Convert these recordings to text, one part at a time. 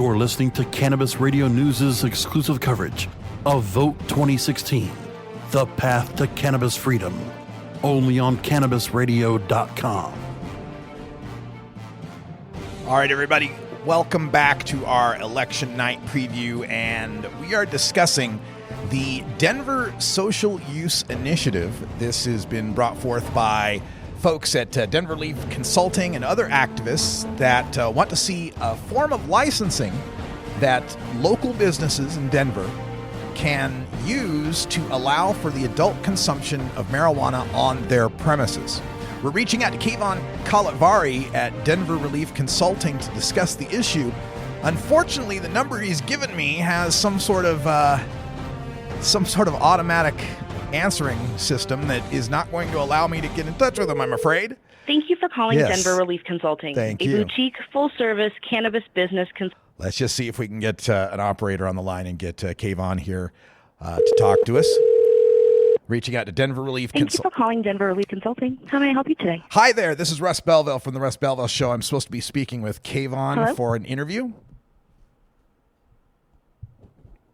You're listening to Cannabis Radio News' exclusive coverage of Vote 2016, The Path to Cannabis Freedom, only on CannabisRadio.com. All right, everybody, welcome back to our election night preview, and we are discussing the Denver Social Use Initiative. This has been brought forth by folks at Denver Leaf Consulting and other activists that want to see a form of licensing that local businesses in Denver can use to allow for the adult consumption of marijuana on their premises. We're reaching out to Kayvon Kalatvari at Denver Relief Consulting to discuss the issue. Unfortunately, the number he's given me has some sort of automatic answering system that is not going to allow me to get in touch with him, I'm afraid. Thank you for calling Denver Relief Consulting, Thank a you. boutique, full-service cannabis business Let's just see if we can get an operator on the line and get Kayvon here to talk to us. Reaching out to Denver Relief Thank you for calling Denver Relief Consulting. How may I help you today? Hi there, this is Russ Belville from the Russ Belville Show. I'm supposed to be speaking with Kayvon for an interview.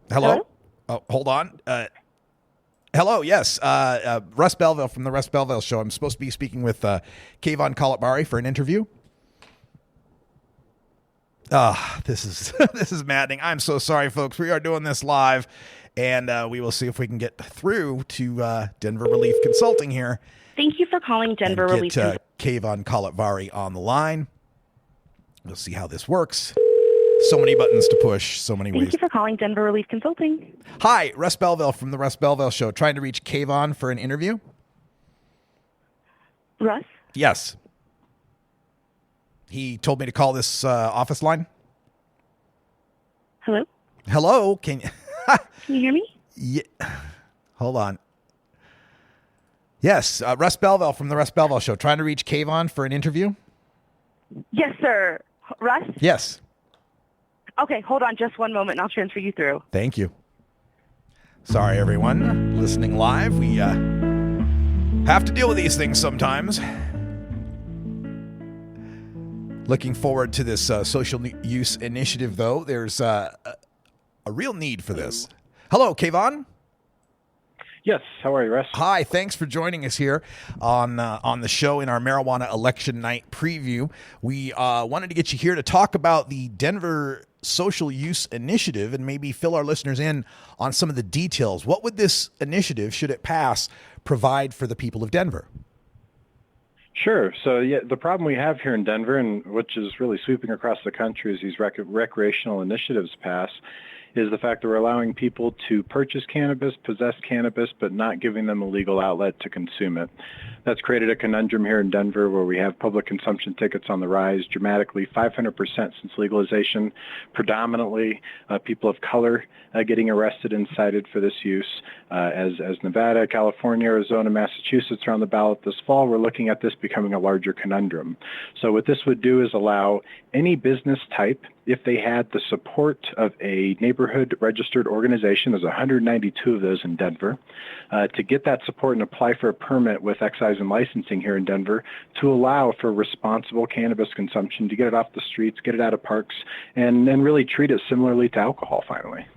Hello? Oh, hold on. Hello, yes. Russ Belville from the Russ Belville Show. I'm supposed to be speaking with Kayvon Kalatvari for an interview. This is maddening. I'm so sorry, folks. We are doing this live, and we will see if we can get through to Denver Relief Consulting here. Thank you for calling Denver Relief Consulting. Kayvon Kalatvari on the line. We'll see how this works. So many buttons to push, so many ways. Thank you for calling Denver Relief Consulting. Hi, Russ Belville from the Russ Belville Show. Trying to reach Kayvon for an interview? Russ? Yes. He told me to call this office line. Hello? Hello? Can you hear me? Yeah. Hold on. Yes, Russ Belville from the Russ Belville Show. Trying to reach Kayvon for an interview? Yes, sir. Russ? Yes. Okay, hold on just one moment and I'll transfer you through. Thank you. Sorry, everyone. Listening live, we have to deal with these things sometimes. Looking forward to this social use initiative, though. There's a real need for this. Hello, Kayvon. Yes. How are you, Russ? Hi. Thanks for joining us here on the show in our marijuana election night preview. We wanted to get you here to talk about the Denver Social Use Initiative and maybe fill our listeners in on some of the details. What would this initiative, should it pass, provide for the people of Denver? Sure. So, the problem we have here in Denver, and which is really sweeping across the country as these recreational initiatives pass, is the fact that we're allowing people to purchase cannabis, possess cannabis, but not giving them a legal outlet to consume it. That's created a conundrum here in Denver where we have public consumption tickets on the rise dramatically, 500% since legalization, predominantly people of color getting arrested and cited for this use. As Nevada, California, Arizona, Massachusetts are on the ballot this fall, we're looking at this becoming a larger conundrum. So what this would do is allow any business type, if they had the support of a neighborhood registered organization, there's 192 of those in Denver, to get that support and apply for a permit with excise and licensing here in Denver to allow for responsible cannabis consumption, to get it off the streets, get it out of parks, and really treat it similarly to alcohol finally.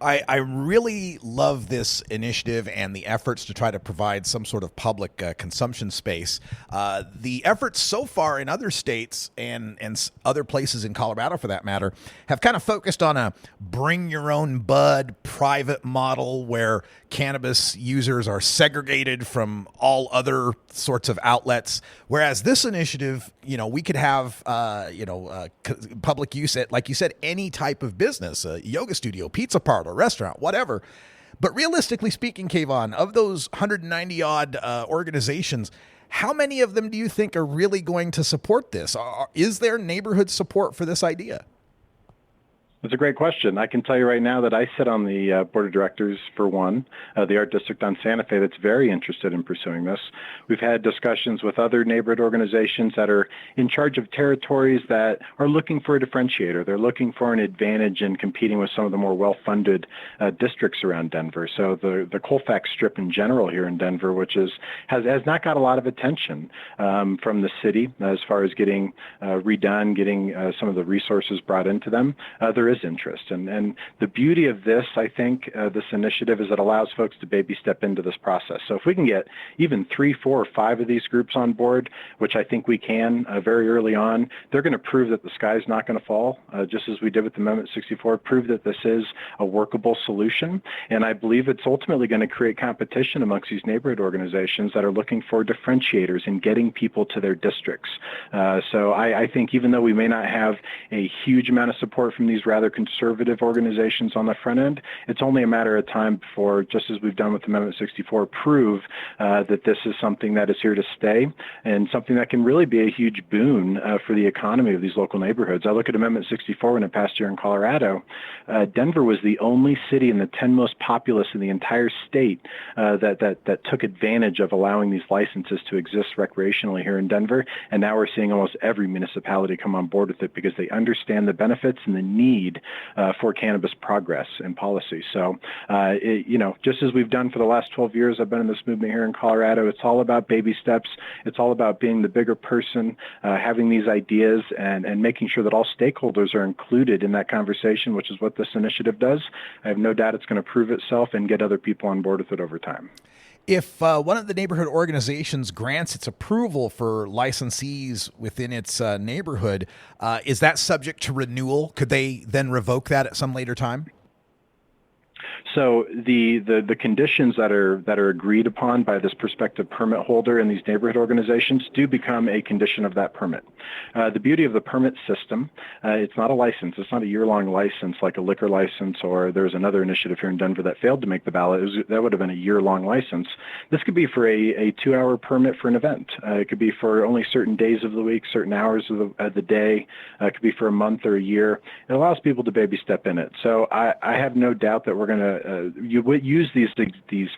I really love this initiative and the efforts to try to provide some sort of public consumption space. The efforts so far in other states and other places in Colorado, for that matter, have kind of focused on a bring your own bud private model where cannabis users are segregated from all other sorts of outlets. Whereas this initiative, we could have, public use at, like you said, any type of business, a yoga studio, pizza parlor, restaurant, whatever. But realistically speaking, Kayvon, of those 190 odd organizations, how many of them do you think are really going to support this? Is there neighborhood support for this idea? That's a great question. I can tell you right now that I sit on the board of directors for one, the art district on Santa Fe that's very interested in pursuing this. We've had discussions with other neighborhood organizations that are in charge of territories that are looking for a differentiator. They're looking for an advantage in competing with some of the more well-funded districts around Denver. So the Colfax Strip in general here in Denver, which has not got a lot of attention from the city as far as getting redone, getting some of the resources brought into them. There is interest. And the beauty of this, I think, this initiative is it allows folks to baby step into this process. So if we can get even 3, 4, or 5 of these groups on board, which I think we can very early on, they're going to prove that the sky's not going to fall, just as we did with Amendment 64, prove that this is a workable solution. And I believe it's ultimately going to create competition amongst these neighborhood organizations that are looking for differentiators in getting people to their districts. So I think even though we may not have a huge amount of support from these rather conservative organizations on the front end, it's only a matter of time before, just as we've done with Amendment 64, prove that this is something that is here to stay and something that can really be a huge boon for the economy of these local neighborhoods. I look at Amendment 64 when it passed here in Colorado. Denver was the only city in the 10 most populous in the entire state that took advantage of allowing these licenses to exist recreationally here in Denver, and now we're seeing almost every municipality come on board with it because they understand the benefits and the need for cannabis progress and policy. So, just as we've done for the last 12 years, I've been in this movement here in Colorado. It's all about baby steps. It's all about being the bigger person, having these ideas, and making sure that all stakeholders are included in that conversation, which is what this initiative does. I have no doubt it's going to prove itself and get other people on board with it over time. If one of the neighborhood organizations grants its approval for licensees within its neighborhood, is that subject to renewal? Could they then revoke that at some later time? So the conditions that are agreed upon by this prospective permit holder in these neighborhood organizations do become a condition of that permit. The beauty of the permit system, it's not a license. It's not a year-long license like a liquor license, or there's another initiative here in Denver that failed to make the ballot. That would have been a year-long license. This could be for a 2-hour permit for an event. It could be for only certain days of the week, certain hours of the day. It could be for a month or a year. It allows people to baby step in it. So I have no doubt that we're going to you would use these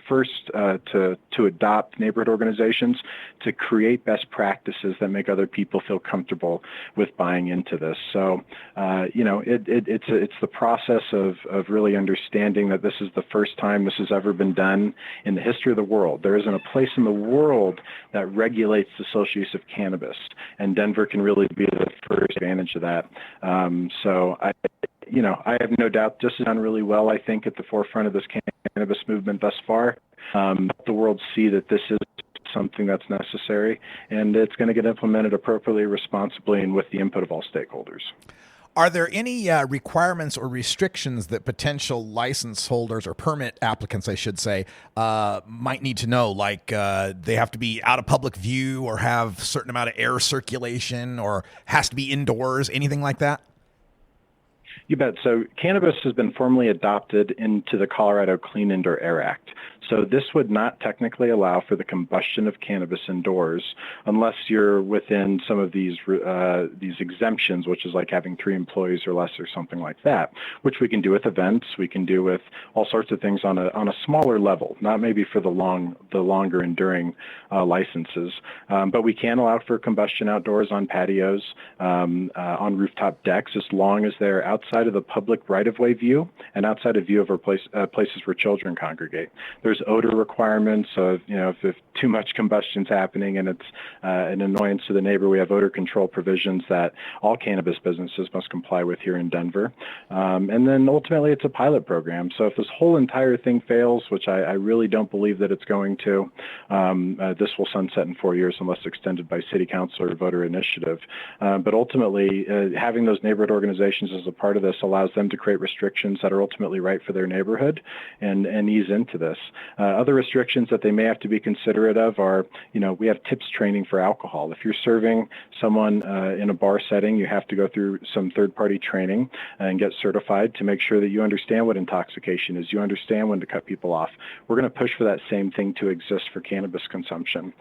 first to adopt neighborhood organizations to create best practices that make other people feel comfortable with buying into this. So, it's the process of really understanding that this is the first time this has ever been done in the history of the world. There isn't a place in the world that regulates the social use of cannabis, and Denver can really be the first advantage of that. I have no doubt this has done really well, I think, at the forefront of this cannabis movement thus far. The world see that this is something that's necessary, and it's going to get implemented appropriately, responsibly, and with the input of all stakeholders. Are there any requirements or restrictions that potential license holders or permit applicants, I should say, might need to know? Like they have to be out of public view or have a certain amount of air circulation or has to be indoors, anything like that? You bet. So cannabis has been formally adopted into the Colorado Clean Indoor Air Act. So this would not technically allow for the combustion of cannabis indoors unless you're within some of these exemptions, which is like having 3 employees or less or something like that, which we can do with events. We can do with all sorts of things on a smaller level, not maybe for the longer enduring licenses, but we can allow for combustion outdoors on patios, on rooftop decks, as long as they're outside of the public right-of-way view and outside of view of our places where children congregate. There's odor requirements of, if too much combustion's happening and it's an annoyance to the neighbor, we have odor control provisions that all cannabis businesses must comply with here in Denver. And then ultimately it's a pilot program. So if this whole entire thing fails, which I really don't believe that it's going to, this will sunset in 4 years unless extended by city council or voter initiative. But ultimately, having those neighborhood organizations as a part of this allows them to create restrictions that are ultimately right for their neighborhood and ease into this. Other restrictions that they may have to be considerate of are, we have tips training for alcohol. If you're serving someone in a bar setting, you have to go through some third-party training and get certified to make sure that you understand what intoxication is, you understand when to cut people off. We're going to push for that same thing to exist for cannabis consumption.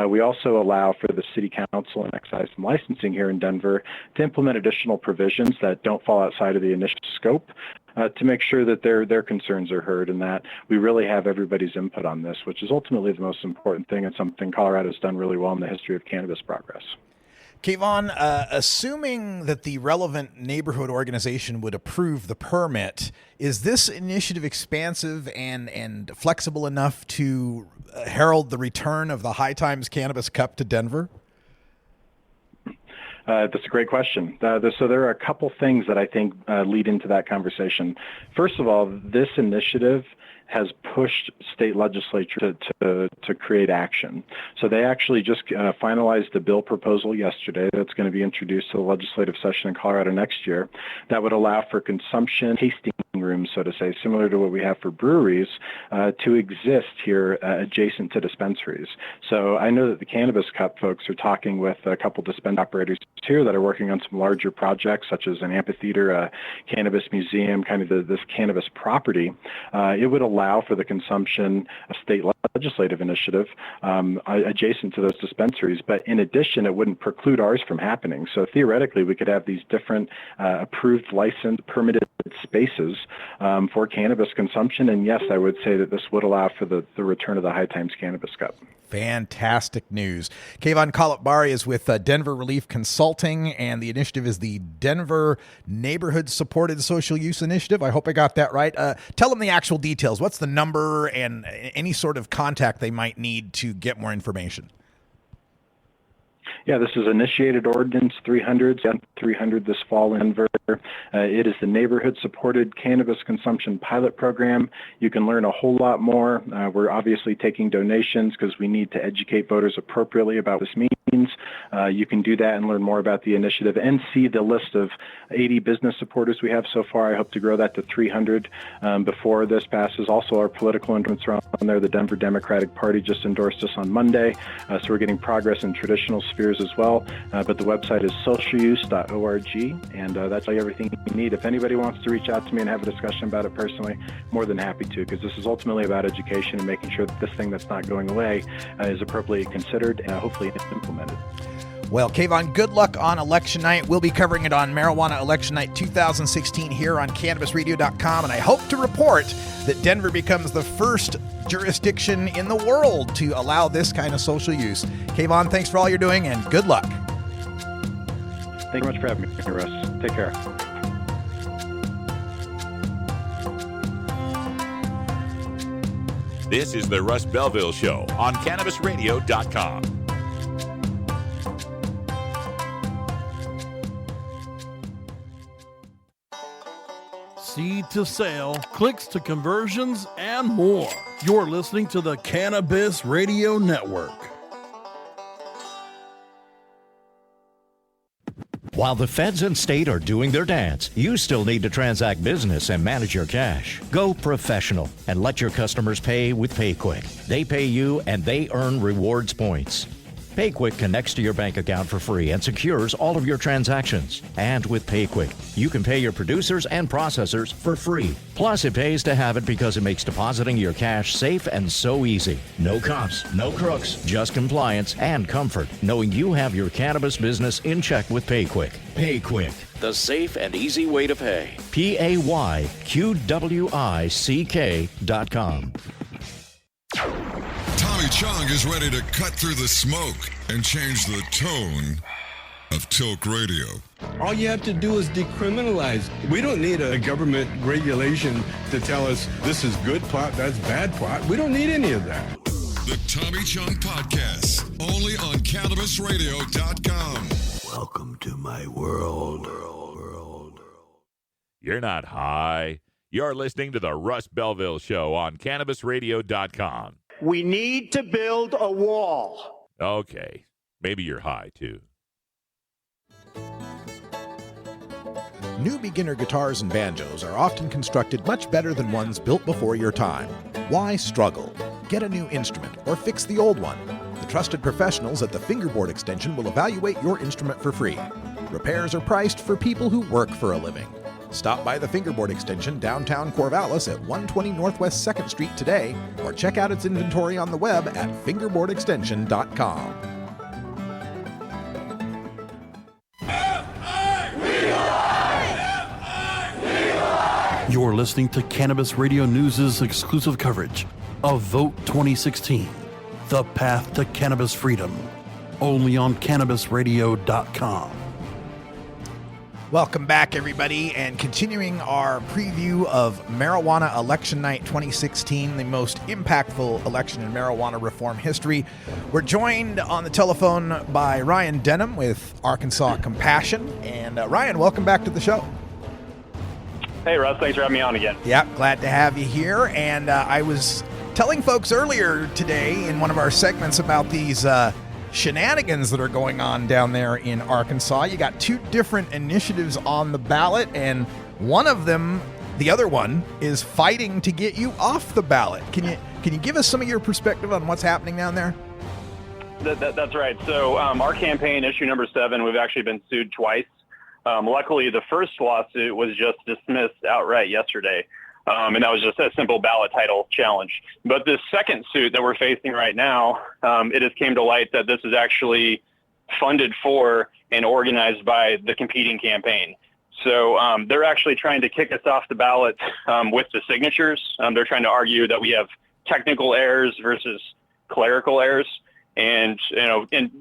We also allow for the City Council and Excise and Licensing here in Denver to implement additional provisions that don't fall outside of the initial scope to make sure that their concerns are heard and that we really have everybody's input on this, which is ultimately the most important thing and something Colorado's done really well in the history of cannabis progress. Kayvon, assuming that the relevant neighborhood organization would approve the permit, is this initiative expansive and flexible enough to herald the return of the High Times Cannabis Cup to Denver? That's a great question. So there are a couple things that I think lead into that conversation. First of all, this initiative has pushed state legislature to create action. So they actually just finalized a bill proposal yesterday that's going to be introduced to the legislative session in Colorado next year that would allow for consumption tasting rooms, so to say, similar to what we have for breweries, to exist here adjacent to dispensaries. So I know that the Cannabis Cup folks are talking with a couple dispensary operators here that are working on some larger projects, such as an amphitheater, a cannabis museum, kind of this cannabis property. It would allow for the consumption of state legislative initiative adjacent to those dispensaries. But in addition, it wouldn't preclude ours from happening. So theoretically, we could have these different approved, licensed, permitted spaces for cannabis consumption. And yes, I would say that this would allow for the return of the High Times Cannabis Cup. Fantastic news. Kayvon Kalapbari is with Denver Relief Consulting, and the initiative is the Denver Neighborhood Supported Social Use Initiative. I hope I got that right. Tell them the actual details. What's the number and any sort of contact they might need to get more information? Yeah, this is initiated ordinance 300 this fall in Denver. It is the Neighborhood Supported Cannabis Consumption Pilot Program. You can learn a whole lot more. We're obviously taking donations because we need to educate voters appropriately about what this means. You can do that and learn more about the initiative and see the list of 80 business supporters we have so far. I hope to grow that to 300 before this passes. Also, our political influence around there, the Denver Democratic Party just endorsed us on Monday. So we're getting progress in traditional spheres as well. But the website is socialuse.org, and that's everything you need. If anybody wants to reach out to me and have a discussion about it personally, more than happy to, because this is ultimately about education and making sure that this thing that's not going away is appropriately considered and hopefully implemented. Well, Kayvon, good luck on election night. We'll be covering it on Marijuana Election Night 2016 here on CannabisRadio.com, and I hope to report that Denver becomes the first jurisdiction in the world to allow this kind of social use. Kayvon, thanks for all you're doing, and good luck. Thank you much for having me, Russ. Take care. This is the Russ Belville Show on CannabisRadio.com. Seed to sale, clicks to conversions, and more. You're listening to the Cannabis Radio Network. While the feds and state are doing their dance, you still need to transact business and manage your cash. Go professional and let your customers pay with PayQuick. They pay you and they earn rewards points. PayQuick connects to your bank account for free and secures all of your transactions. And with PayQuick, you can pay your producers and processors for free. Plus, it pays to have it because it makes depositing your cash safe and so easy. No cops, no crooks, just compliance and comfort, knowing you have your cannabis business in check with PayQuick. PayQuick, the safe and easy way to pay. PayQuick.com. Tommy Chong is ready to cut through the smoke and change the tone of Tilk Radio. All you have to do is decriminalize. We don't need a government regulation to tell us this is good pot, that's bad pot. We don't need any of that. The Tommy Chong Podcast, only on CannabisRadio.com. Welcome to my world. You're not high. You're listening to the Russ Belville Show on CannabisRadio.com. We need to build a wall. Okay. Maybe you're high, too. New beginner guitars and banjos are often constructed much better than ones built before your time. Why struggle? Get a new instrument or fix the old one. The trusted professionals at the Fingerboard Extension will evaluate your instrument for free. Repairs are priced for people who work for a living. Stop by the Fingerboard Extension downtown Corvallis at 120 Northwest 2nd Street today, or check out its inventory on the web at fingerboardextension.com. You're listening to Cannabis Radio News' exclusive coverage of Vote 2016, The Path to Cannabis Freedom, only on CannabisRadio.com. Welcome back, everybody, and continuing our preview of Marijuana Election Night 2016, the most impactful election in marijuana reform history. We're joined on the telephone by Ryan Denham with Arkansas Compassion. And Ryan, welcome back to the show. Hey, Russ, thanks for having me on again. Yeah, glad to have you here. And I was telling folks earlier today in one of our segments about these shenanigans that are going on down there in Arkansas. You got two different initiatives on the ballot, and one of them, the other one, is fighting to get you off the ballot. Can you give us some of your perspective on what's happening down there? That's right. So our campaign, issue number 7, we've actually been sued twice. Luckily, the first lawsuit was just dismissed outright yesterday. And that was just a simple ballot title challenge. But this second suit that we're facing right now, it has came to light that this is actually funded for and organized by the competing campaign. So they're actually trying to kick us off the ballot with the signatures. They're trying to argue that we have technical errors versus clerical errors. And,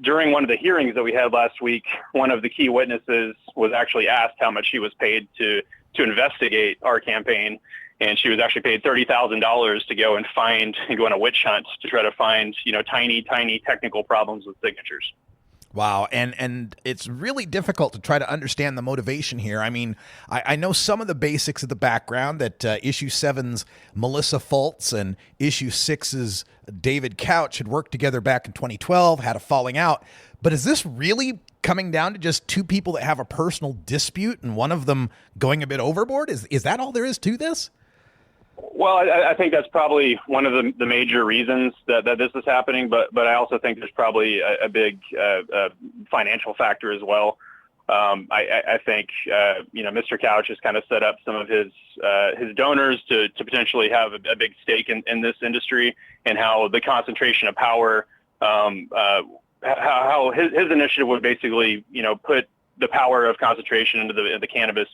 during one of the hearings that we had last week, one of the key witnesses was actually asked how much she was paid to investigate our campaign. And she was actually paid $30,000 to go and go on a witch hunt to try to find, tiny technical problems with signatures. Wow. And it's really difficult to try to understand the motivation here. I mean, I know some of the basics of the background, that issue 7's Melissa Fultz and issue 6's David Couch had worked together back in 2012, had a falling out. But is this really coming down to just two people that have a personal dispute and one of them going a bit overboard? Is that all there is to this? Well, I think that's probably one of the major reasons that this is happening, but I also think there's probably a big financial factor as well. I think Mr. Couch has kind of set up some of his donors to potentially have a big stake in this industry, and how the concentration of power, how his initiative would basically put the power of concentration into the cannabis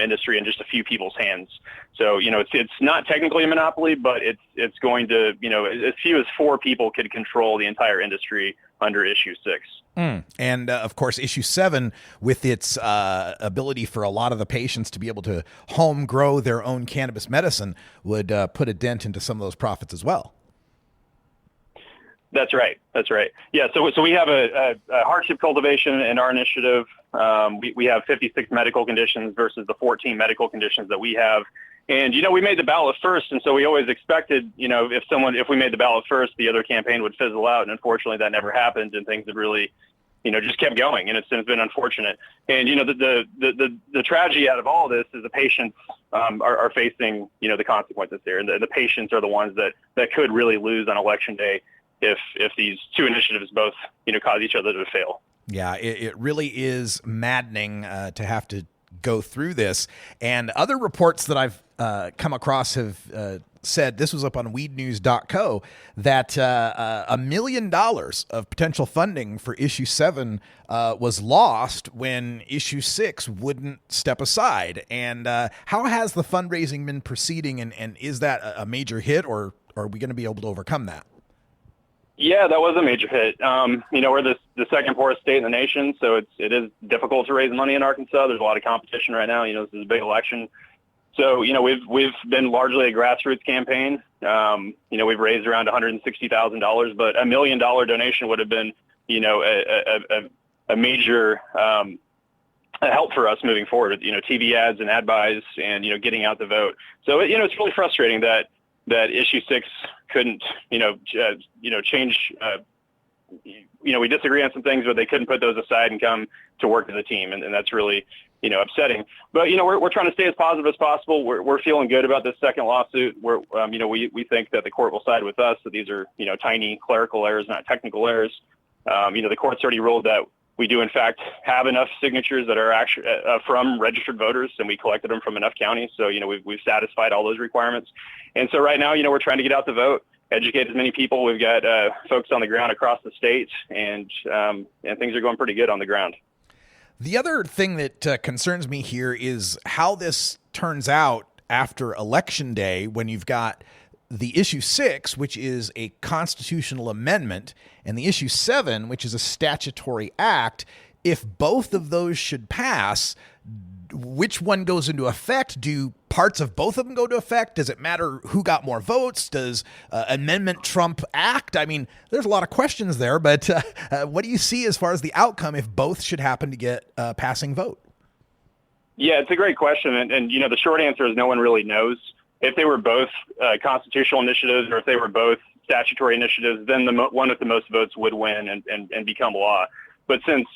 industry in just a few people's hands. So, it's not technically a monopoly, but it's going to, as few as 4 people could control the entire industry under issue 6. And of course, issue 7, with its ability for a lot of the patients to be able to home grow their own cannabis medicine, would put a dent into some of those profits as well. That's right. Yeah. So we have a hardship cultivation in our initiative. We have 56 medical conditions versus the 14 medical conditions that we have. And, we made the ballot first. And so we always expected, if we made the ballot first, the other campaign would fizzle out. And unfortunately that never happened, and things have really, just kept going. And it's been unfortunate. And, the tragedy out of all this is the patients are facing, the consequences there. And the patients are the ones that could really lose on election day if these two initiatives both, cause each other to fail. Yeah, it really is maddening to have to go through this. And other reports that I've come across have said, this was up on weednews.co, that $1 million of potential funding for issue 7 was lost when issue 6 wouldn't step aside. And how has the fundraising been proceeding, and is that a major hit, or are we going to be able to overcome that? Yeah, that was a major hit. We're the second poorest state in the nation, so it is difficult to raise money in Arkansas. There's a lot of competition right now. This is a big election. So, we've been largely a grassroots campaign. We've raised around $160,000, but $1 million donation would have been, a major help for us moving forward. TV ads and ad buys and, getting out the vote. So, it's really frustrating that issue 6 couldn't, change. We disagree on some things, but they couldn't put those aside and come to work as a team. And that's really, upsetting. But, we're trying to stay as positive as possible. We're feeling good about this second lawsuit. We think that the court will side with us, that these are, tiny clerical errors, not technical errors. The court's already ruled that we do, in fact, have enough signatures that are actually from registered voters, and we collected them from enough counties. So, we've satisfied all those requirements. And so right now, we're trying to get out the vote, educate as many people. We've got folks on the ground across the state, and things are going pretty good on the ground. The other thing that concerns me here is how this turns out after Election Day, when you've got the issue 6, which is a constitutional amendment, and the issue 7, which is a statutory act. If both of those should pass, which one goes into effect? Do parts of both of them go into effect? Does it matter who got more votes? Does amendment trump act? I mean, there's a lot of questions there, but what do you see as far as the outcome if both should happen to get a passing vote? Yeah, it's a great question. And the short answer is no one really knows. If they were both constitutional initiatives or if they were both statutory initiatives, then the one with the most votes would win and become law. But since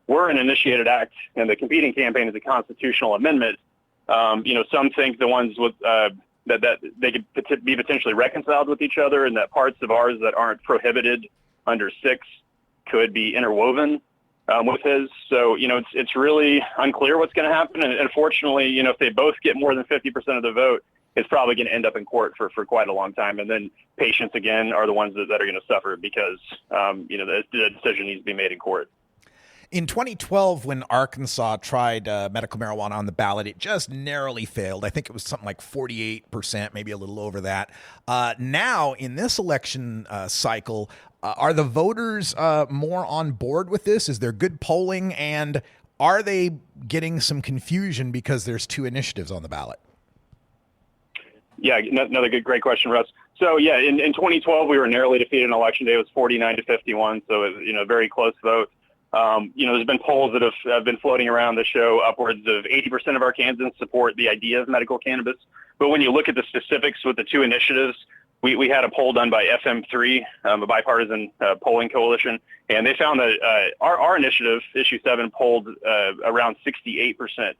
we're an initiated act and the competing campaign is a constitutional amendment, some think the ones with that they could be potentially reconciled with each other, and that parts of ours that aren't prohibited under 6 could be interwoven with his. So, it's really unclear what's going to happen. And unfortunately, if they both get more than 50% of the vote, it's probably going to end up in court for quite a long time. And then patients, again, are the ones that are going to suffer because, the decision needs to be made in court. In 2012, when Arkansas tried medical marijuana on the ballot, it just narrowly failed. I think it was something like 48%, maybe a little over that. Now, in this election cycle, are the voters more on board with this? Is there good polling? And are they getting some confusion because there's 2 initiatives on the ballot? Yeah, another great question, Russ. So, yeah, in 2012, we were narrowly defeated on Election Day. It was 49-51, so it was, a very close vote. There's been polls that have been floating around that show upwards of 80% of Arkansans support the idea of medical cannabis. But when you look at the specifics with the 2 initiatives, we had a poll done by FM3, a bipartisan polling coalition, and they found that our initiative, Issue 7, polled around 68%.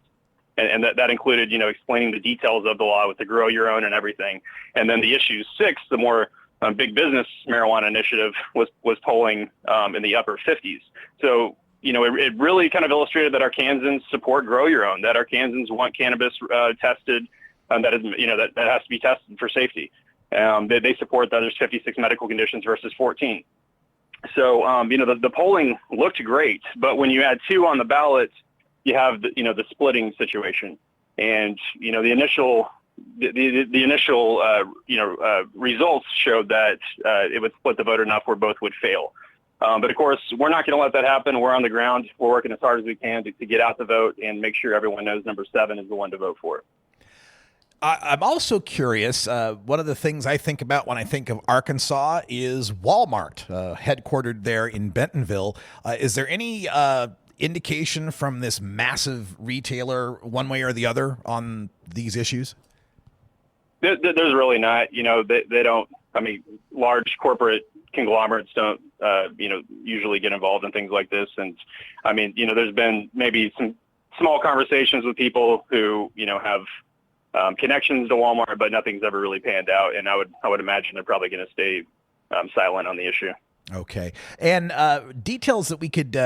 And that included, explaining the details of the law with the grow your own and everything. And then the Issue 6, the more big business marijuana initiative, was polling in the upper 50s. So, it really kind of illustrated that Arkansans support grow your own, that Arkansans want cannabis tested, that is, that has to be tested for safety. They support that there's 56 medical conditions versus 14. So, the polling looked great, but when you add 2 on the ballot, you have the splitting situation, and the initial results showed that it would split the vote enough where both would fail. But of course, we're not going to let that happen. We're on the ground. We're working as hard as we can to get out the vote and make sure everyone knows number 7 is the one to vote for. I'm also curious. One of the things I think about when I think of Arkansas is Walmart, headquartered there in Bentonville. Is there any indication from this massive retailer one way or the other on these issues? There's really not. They don't. I mean, large corporate conglomerates don't, usually get involved in things like this. And I mean, there's been maybe some small conversations with people who, have connections to Walmart, but nothing's ever really panned out. And I would imagine they're probably going to stay silent on the issue. Okay. And details that we could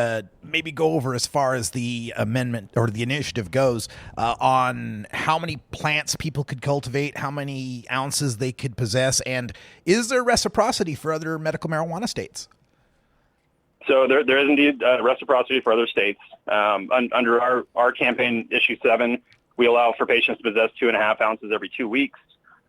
maybe go over as far as the amendment or the initiative goes on how many plants people could cultivate, how many ounces they could possess, and is there reciprocity for other medical marijuana states? So there is indeed reciprocity for other states. Under our campaign, Issue 7, we allow for patients to possess 2.5 ounces every 2 weeks.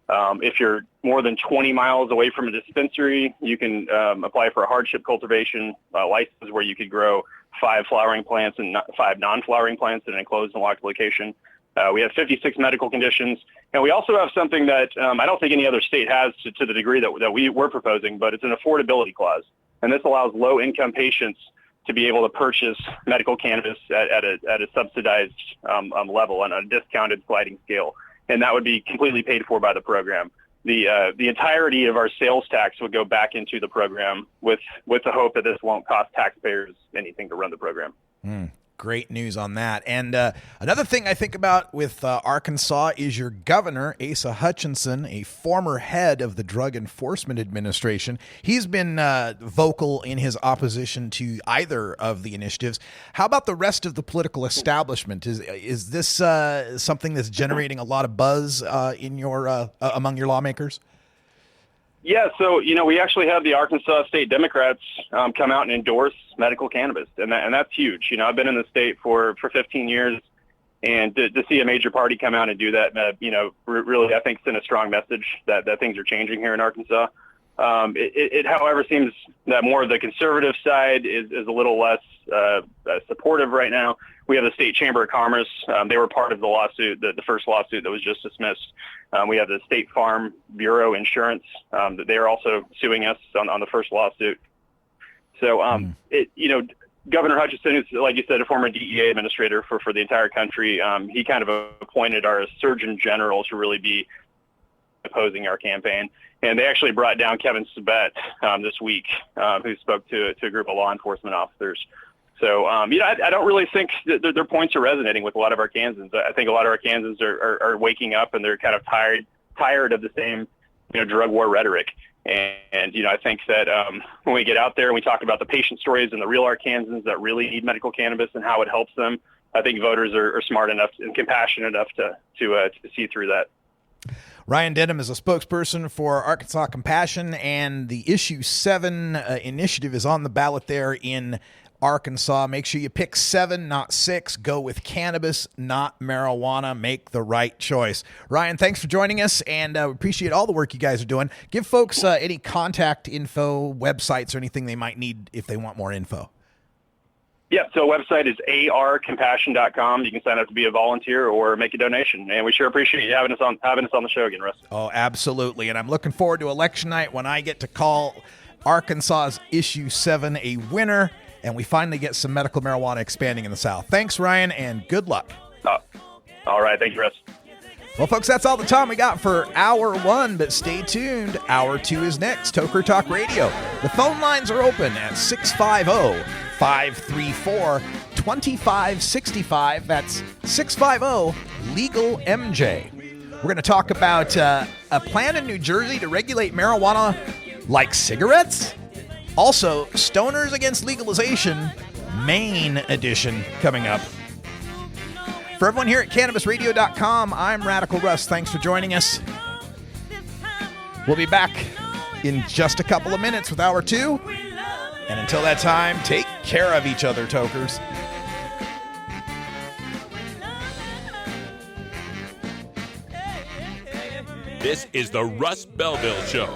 If you're more than 20 miles away from a dispensary, you can apply for a hardship cultivation license where you could grow 5 flowering plants and 5 non-flowering plants in an enclosed and locked location. We have 56 medical conditions, and we also have something that I don't think any other state has to the degree that we were proposing, but it's an affordability clause. And this allows low-income patients to be able to purchase medical cannabis at a subsidized level on a discounted sliding scale. And that would be completely paid for by the program. The entirety of our sales tax would go back into the program with the hope that this won't cost taxpayers anything to run the program. Great news on that. And another thing I think about with Arkansas is your governor, Asa Hutchinson, a former head of the Drug Enforcement Administration. He's been vocal in his opposition to either of the initiatives. How about the rest of the political establishment? Is this something that's generating a lot of buzz in your among your lawmakers? Yeah, so, we actually have the Arkansas State Democrats come out and endorse medical cannabis, and that's huge. I've been in the state for 15 years, and to see a major party come out and do that, really, I think, send a strong message that things are changing here in Arkansas. It, however, seems that more of the conservative side is a little less supportive right now. We have the State Chamber of Commerce. They were part of the lawsuit, the first lawsuit that was just dismissed. We have the State Farm Bureau Insurance. That they are also suing us on the first lawsuit. So, Governor Hutchinson is, like you said, a former DEA administrator for the entire country. He kind of appointed our Surgeon General to really be opposing our campaign. And they actually brought down Kevin Sabet this week, who spoke to a group of law enforcement officers. So, I don't really think that their points are resonating with a lot of Arkansans. I think a lot of Arkansans are waking up and they're kind of tired of the same, drug war rhetoric. And I think that when we get out there and we talk about the patient stories and the real Arkansans that really need medical cannabis and how it helps them, I think voters are smart enough and compassionate enough to see through that. Ryan Denham is a spokesperson for Arkansas Compassion, and the Issue 7 initiative is on the ballot there in Arkansas. Make sure you pick 7, not 6. Go with cannabis, not marijuana. Make the right choice. Ryan, thanks for joining us, and we appreciate all the work you guys are doing. Give folks any contact info, websites, or anything they might need if they want more info. Yeah, so website is arcompassion.com. You can sign up to be a volunteer or make a donation, and we sure appreciate you having us on the show again, Russ. Oh, absolutely, and I'm looking forward to election night when I get to call Arkansas's Issue 7 a winner, and we finally get some medical marijuana expanding in the South. Thanks, Ryan, and good luck. All right, thank you, Russ. Well, folks, that's all the time we got for Hour 1, but stay tuned. Hour 2 is next, Toker Talk Radio. The phone lines are open at 650-534-2565. That's 650-LEGAL-MJ. We're going to talk about a plan in New Jersey to regulate marijuana like cigarettes. Also, Stoners Against Legalization, Maine edition, coming up. For everyone here at CannabisRadio.com, I'm Radical Russ. Thanks for joining us. We'll be back in just a couple of minutes with Hour 2. And until that time, take care of each other, tokers. This is the Russ Belville Show.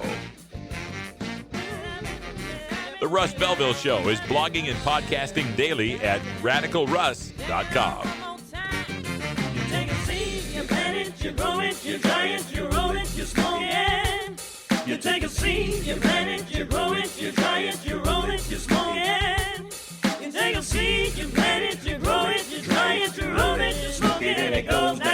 The Russ Belville Show is blogging and podcasting daily at RadicalRuss.com. You grow it, you dry it, you roll it, you smoke it. You take a seed, you plant it, you grow it, you dry it, you roll it, you smoke it. You take a seed, you plant it, you grow it, you dry it, you roll it, you smoke it, and it goes down.